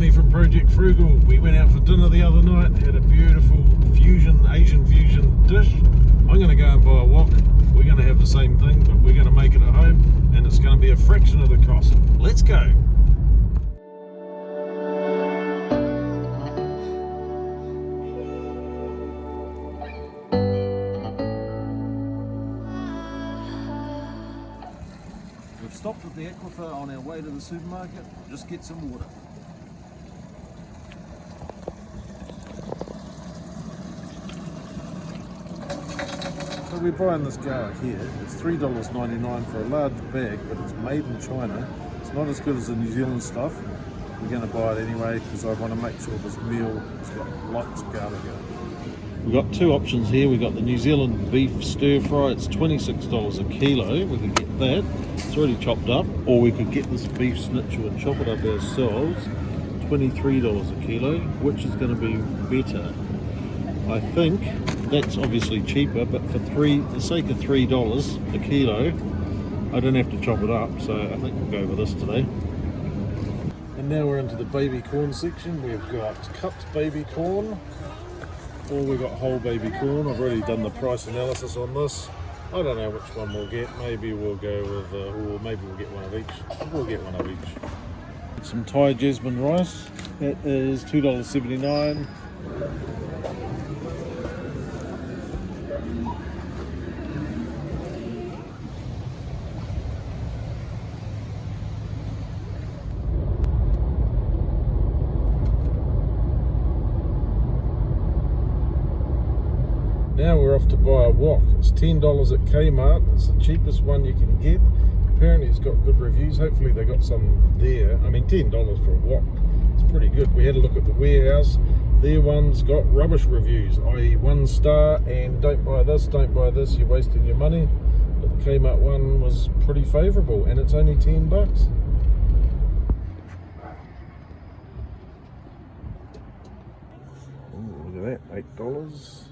Vinnie from Project Frugal. We went out for dinner the other night, had a beautiful Asian fusion dish. I'm going to go and buy a wok. We're going to have the same thing, but we're going to make it at home, and it's going to be a fraction of the cost. Let's go. We've stopped at the aquifer on our way to the supermarket. Just get some water. So we're buying this garlic here. It's $3.99 for a large bag, but it's made in China. It's not as good as the New Zealand stuff. We're going to buy it anyway because I want to make sure this meal has got lots of garlic in it. We've got two options here. We've got the New Zealand beef stir fry. It's $26 a kilo. We could get that. It's already chopped up. Or we could get this beef schnitzel and chop it up ourselves. $23 a kilo. Which is going to be better? I think that's obviously cheaper, but for the sake of $3 a kilo, I don't have to chop it up, so I think we'll go with this today. And now we're into the baby corn section. We've got cupped baby corn, or we've got whole baby corn. I've already done the price analysis on this. I don't know which one we'll get. Maybe we'll go with, or maybe we'll get one of each. We'll get one of each. Some Thai jasmine rice. That is $2.79. Now we're off to buy a wok. It's $10 at Kmart. It's the cheapest one you can get. Apparently it's got good reviews. Hopefully they got some there. I mean, $10 for a wok. It's pretty good. We had a look at the warehouse. Their one's got rubbish reviews, i.e. 1 star and don't buy this, you're wasting your money. But the Kmart one was pretty favourable and it's only $10. Ooh, look at that, $8.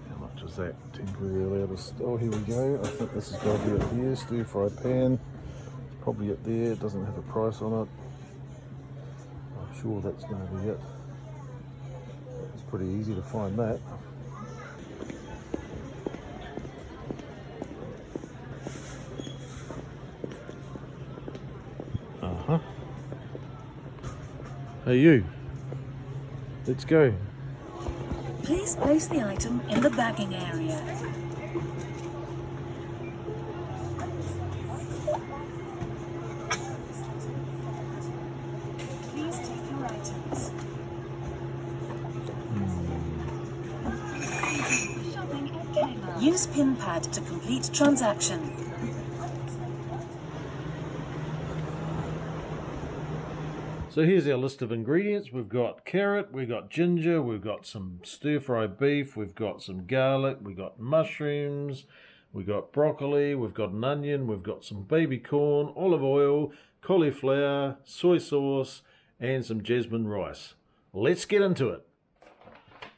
How much is that? Temporarily out of... Oh, here we go. I think this has got to be up here. Stir fry pan. It's probably up there. It doesn't have a price on it. I'm sure that's going to be it. It's pretty easy to find that. Uh-huh. Hey you. Let's go. Please place the item in the bagging area. Please take your items. Use PIN pad to complete transaction. So here's our list of ingredients. We've got carrot, we've got ginger, we've got some stir-fry beef, we've got some garlic, we've got mushrooms, we've got broccoli, we've got an onion, we've got some baby corn, olive oil, cauliflower, soy sauce, and some jasmine rice. Let's get into it.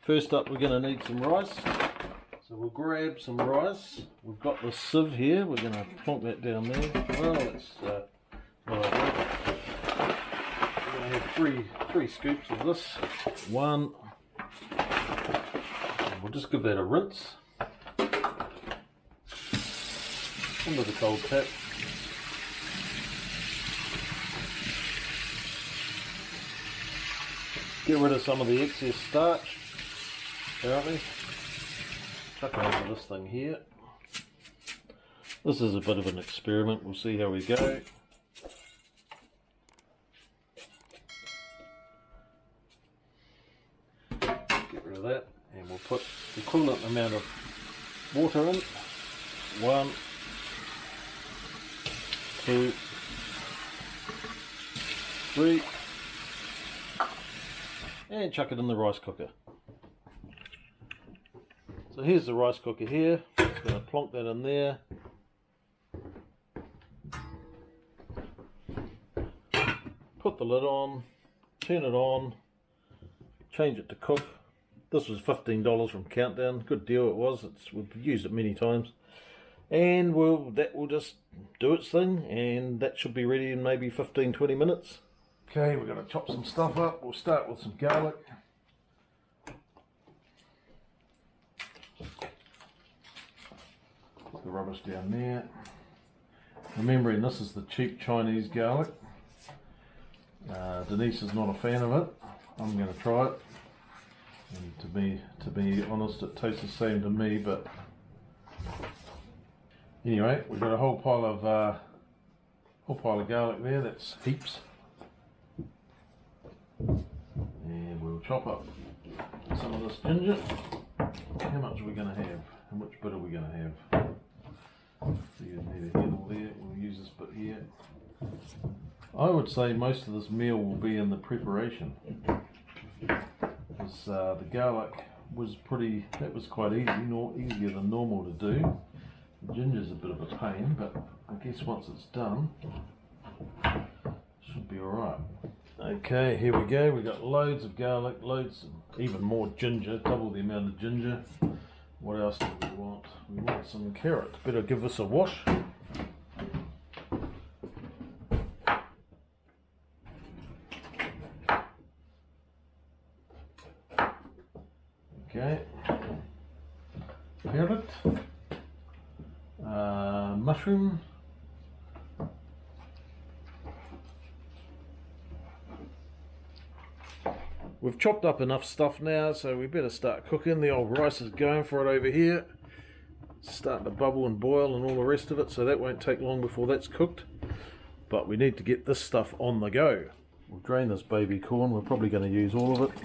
First up, we're going to need some rice. So we'll grab some rice. We've got the sieve here. We're going to plonk that down there. Well, that's not ideal. I have three scoops of this. One. We'll just give that a rinse under the cold tap. Get rid of some of the excess starch. Apparently, chuck it over this thing here. This is a bit of an experiment. We'll see how we go. Of that, and we'll put the equivalent amount of water in. 1, 2, 3, and chuck it in the rice cooker. So here's the rice cooker here. Just going to plonk that in there. Put the lid on, turn it on, change it to cook. This was $15 from Countdown. Good deal it was. We've used it many times. And that will just do its thing, and that should be ready in maybe 15-20 minutes. Okay, we're going to chop some stuff up. We'll start with some garlic. Put the rubbish down there. Remembering this is the cheap Chinese garlic. Denise is not a fan of it. I'm going to try it. And to be honest, it tastes the same to me, but anyway, we've got a whole pile of garlic there. That's heaps. And we'll chop up some of this ginger. How much are we going to have? And which bit are we going to have? So you need a handle there. We'll use this bit here. I would say most of this meal will be in the preparation. Because the garlic was that was quite easy, easier than normal to do. The ginger's a bit of a pain, but I guess once it's done, it should be alright. Okay, here we go. We've got loads of garlic, even more ginger, double the amount of ginger. What else do we want? We want some carrot. Better give this a wash. Okay. Carrot. Mushroom. We've chopped up enough stuff now, so we better start cooking. The old rice is going for it over here. It's starting to bubble and boil and all the rest of it, so that won't take long before that's cooked. But we need to get this stuff on the go. We'll drain this baby corn. We're probably going to use all of it.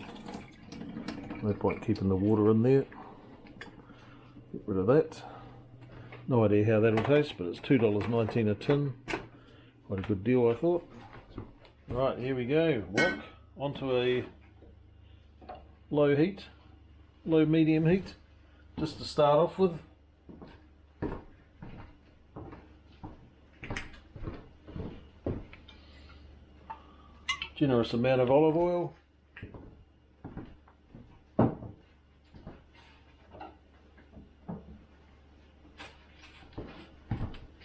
No point keeping the water in there. Get rid of that. No idea how that'll taste, but it's $2.19 a tin. Quite a good deal, I thought. Right, here we go. Wok onto a low medium heat, just to start off with. Generous amount of olive oil.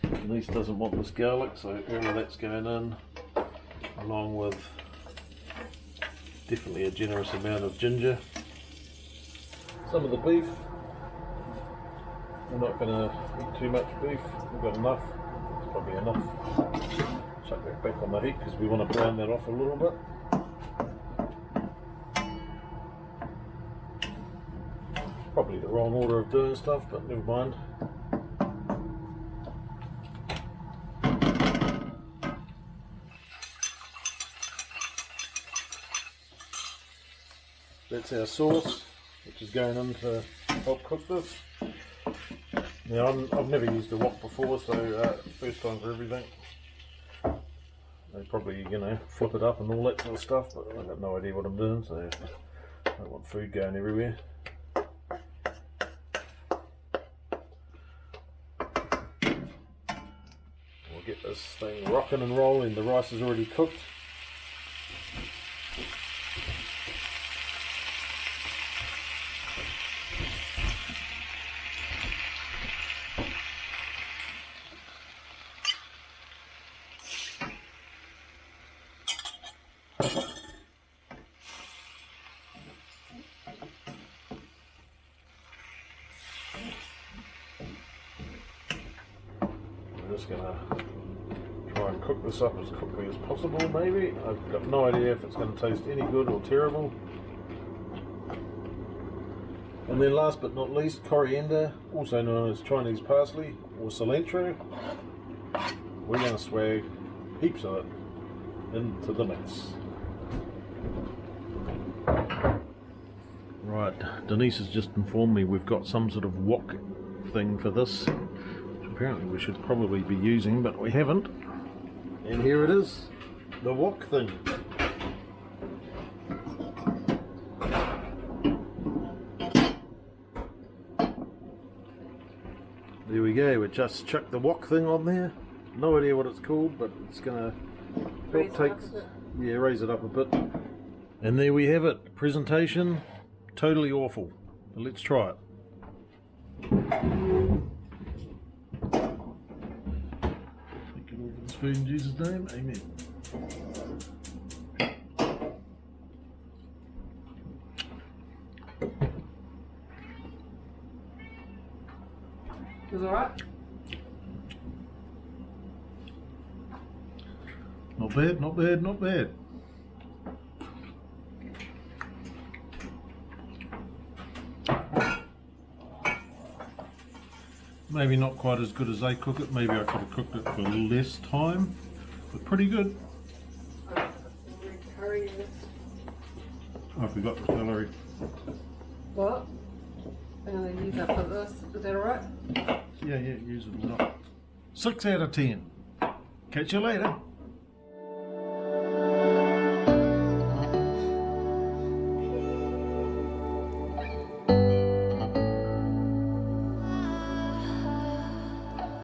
Denise doesn't want this garlic, so all of that's going in, along with definitely a generous amount of ginger. Some of the beef. We're not going to eat too much beef. We've got enough. It's probably enough. Chuck that back on the heat because we want to brown that off a little bit. Probably the wrong order of doing stuff, but never mind. That's our sauce, which is going in to help cook this. Now, I've never used a wok before, so first time for everything. They probably, flip it up and all that sort of stuff, but I've got no idea what I'm doing, so I don't want food going everywhere. We'll get this thing rocking and rolling. The rice is already cooked. I'm just going to try and cook this up as quickly as possible, maybe. I've got no idea if it's going to taste any good or terrible. And then last but not least, coriander, also known as Chinese parsley or cilantro. We're going to swag heaps of it into the mix. Right, Denise has just informed me we've got some sort of wok thing for this, which apparently we should probably be using, but we haven't. And here it is, the wok thing. There we go, we just chucked the wok thing on there. No idea what it's called, but it's gonna help raise it up a bit. And there we have it, presentation, totally awful. But let's try it. Thank you, Lord, for this food in Jesus' name, amen. Was it alright? Not bad, not bad, not bad. Maybe not quite as good as they cook it. Maybe I could have cooked it for less time, but pretty good. Curry. I forgot the celery. What? I'm going to use that for this. Is that alright? Yeah, use it a lot. 6 out of 10. Catch you later.